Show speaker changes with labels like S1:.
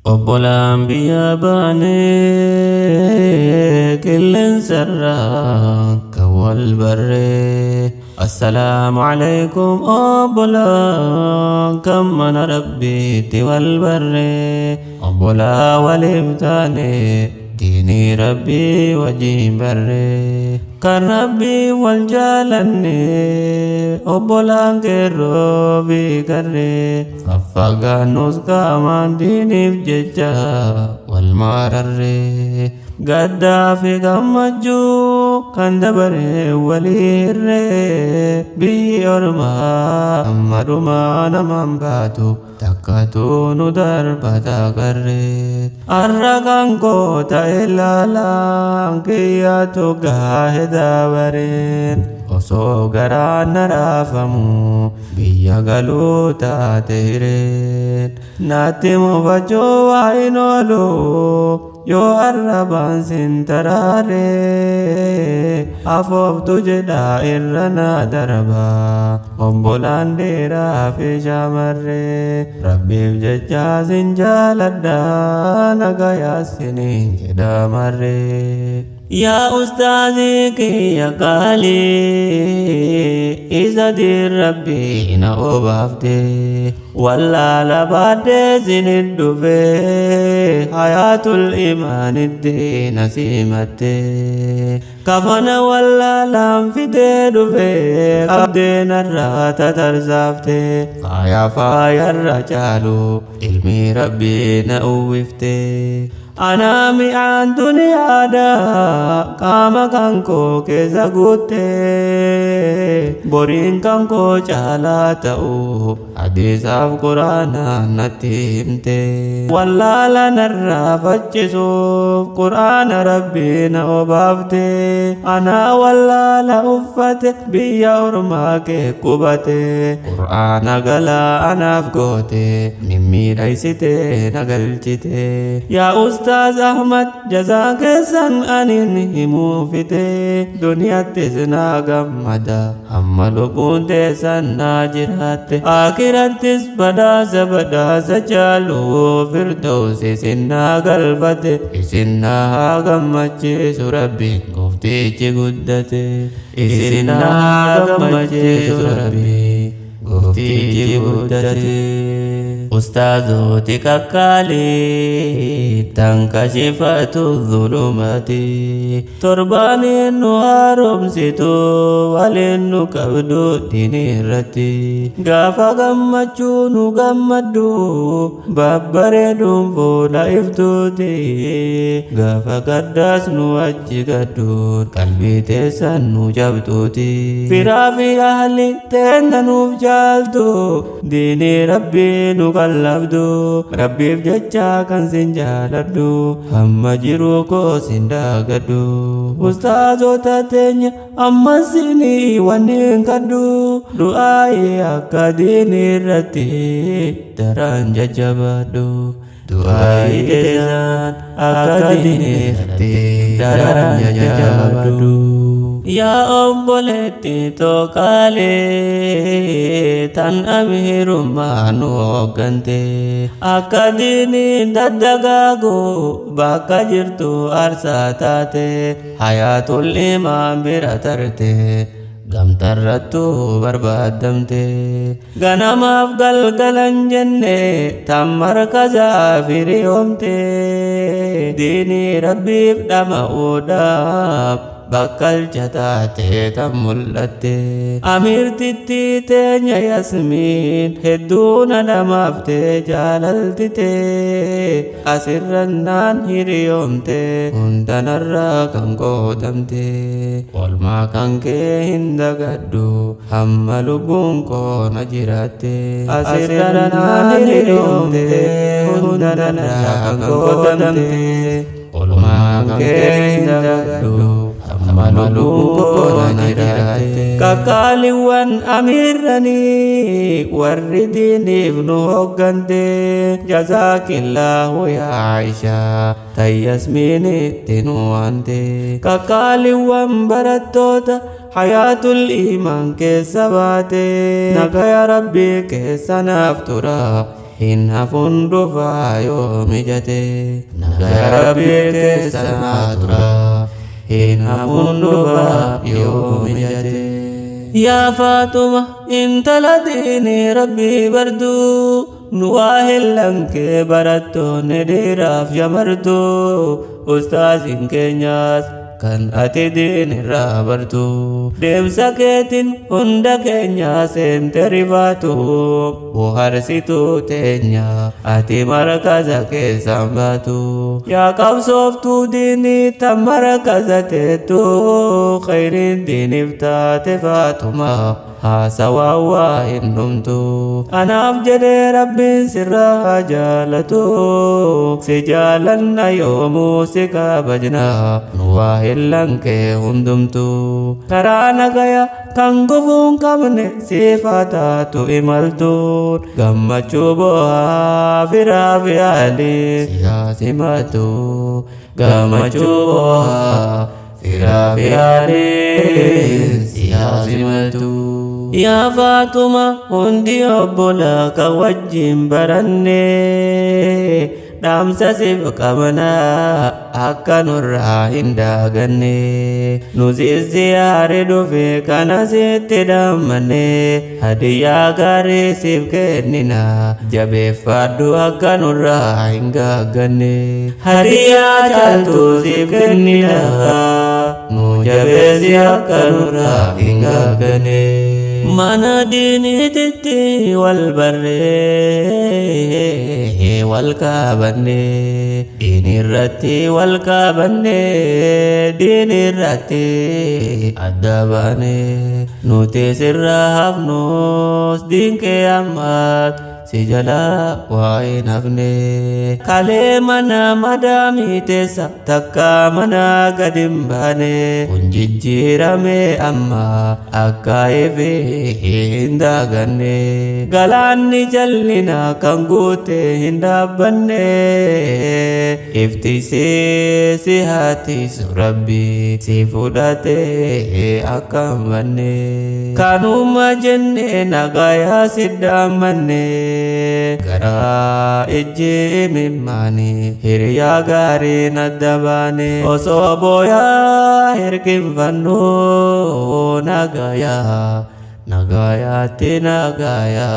S1: obbolaan biyya baanee qilleensarraa kan wal barree. Assalaamu alaykum obbolaan kan mana rabbiitti wal barree. Obbolaa waliif taane diinii rabbii wajjin barree. Kan rabbii wal jaalanne obbolaan keerroo biikarree. Faffagaannus qaamaan diiniif jecha wal mararree. Gaddaa fi gammachuu kan dabaree waliirree. Biyyi ormaa amma dhumaa namaan baatu takkatu nu darbata garree. Har'a kan koo ta'e laalaan kiyyaatu gahe dabareen. Osoo garaan na raafamu biyya galuu taate hireen. Natti mufachuu waa hin oolu yoo arrabaan sin taraaree. Afooftu jedhaa irra na darbaa obbolaan dhiiraa fi shamarree. Rabbiif jecha sin jaaladhaa nagayaa siniin jedha marree. Yaa ustaazii kiyya qaalii isa diin rabbii na obaaftee. Wallaala baaddee sinit dhufee hayaatul imaanitti na simattee. Kafana wallaalaan fidee dhufee qabdee narraa tatarsaaftee. Faayarra caalu ilmi rabbii na uwwiftee. Ana mi'aan duniyaadhaa qaama kan koo keessa guuttee. Boriin kan koo caalaa ta'u hadiisaaf quraanaan natti himtee. Wallaala narraa faccisuuf quraana rabbii na obaaftee. Ana wallaala uffate biyya ormaa kee qubate. Quraana galaa anaaf goote mimmiidhaysitee na galchite. Yaa Ustaaz Ahmad jazaa keessan anin himuu fite. Duniyaattis naa gammada hamma lubbuun teessan naa jiraatte. Akirattis badhaasa caalu firdawsi isin naa galfate. Isin naa gammachiisu rabbiin gooftichi guddate. Isin naa gammachiisu rabbiin gooftichi guddate. Ustaazoti kakkaalii tankashifatu dhulumati. Torbaanin nu haaromsitu waliin nu qabdu diinirratti. Gaafa gammachuu nu gammaddu babbareeduun fuula iftuuti. Gaafa gaddaas nu achi gadduun qalbii teessan nu jabduuti. Firaa fi ahli teenna nuuf jaaltu diinii rabbii nu qallabdu. Rabbiif jecha kan sin jaaladhu hamma jiru koo sin daagadhu. Ustaazota teenya amma sinii waniin kadhu. Du'aayi akka diinii irratti daraan jajjabaadhu. Du'aayi keessan akka diinii irratti daraan jajjabaadhu. Yaa obboleetti tokkaalee tan amiirummaa nu hooggante. Akka diiniin daddagaagu bakka jirtu aarsaa taate. Hayaatul imaan bira tarte gamtarrattu barbaadamte. Ganamaaf galgalan jenne tan markazaa firiyoomte. Diinii rabbiif dhama'uudhaaf bakkalcha taate tan mul'atte. Amiirtitti teenya Yasmiin hedduu na dhamaaftee jaalaltite. Asirrannaan hiriyoomte hundanarraa kan qoodamte. Olmaa kan kee hin dagadhu hamma lubbuun koo na jiraatte. Asirrannaan hiriyoomte hundanarraa kan qoodamte. Olmaa kan kee hin dagadhu hamma lubbuun koo na jiraatte. Kakkaaliiwwan amiirranii warri diiniif nu hooggante. Jazaakillaahu yaa Aishaa tan Yasmiinitti nu waante. Kakkaaliiwwan barattoota hayaatul imaan keessa baate. Nagaya rabbii keessa naaf tura hin hafun dhufaa yoo mijate nagaa rabbii keessa naa tura hin hafun dhufaa yoo mijate. Yaa Faatuma intala diinii rabbii bardu nu waa hillan kee barattoonni dhiiraaf shamartu ustaaziin keenyaas kan ati diinirraa bartu deemsa keetiin hunda keenya seente rifaatu bohaarsituu teenya ati markaza keessaan baatu yaa qabsooftuu diinii tan markaza teettu khayriin diiniif taate Faatuma haasawaa waa hin dhumtu anaaf jedhee rabbiin sirraa jaalatu si jaalanna yoomuu si kabajna nu waa hillan kee hundumtu karaa nagaya kan gufuun qabne siifaa taatu imaltuun gammachuu bo'aa firaa fi aalii siyaasimatu gammachuu bo'aa firaa fi aalii siyaasimatu. Yaa Faatuma hundi obbola ka wajjin baranne dhaamsa siif qabna akka nurraa hin daaganne nuti ziyaare dhufe kana sitti dhammanne hadiyyaa gaarii siif kennina jabeeffadhu akka nurraa hin gaagganne hadiyyaa caaltuu siif kennina nu jabeessi akka nurraa hin gaagganne. Mana diinititti wal barree wal qabanne diinirratti wal qabanne diinirratti adda baane nuti sirraa hafnus diinkee ammaat si jala waa hin hafne kalee mana madaamii teessa takka mana gadi hin baane kun jijjiirame amma akka efe hin daaganne galaanni jallina kan guute hin dhaabbanne iftisee si haatisu rabbi si fudhate akka hin banne kanuma jenne nagayaa si dhaammanne garaa ijji mimmaani hiriyaa gaarii nadda baane osoo booyaa hirkinfannu nagayaa nagayaatti nagayaa.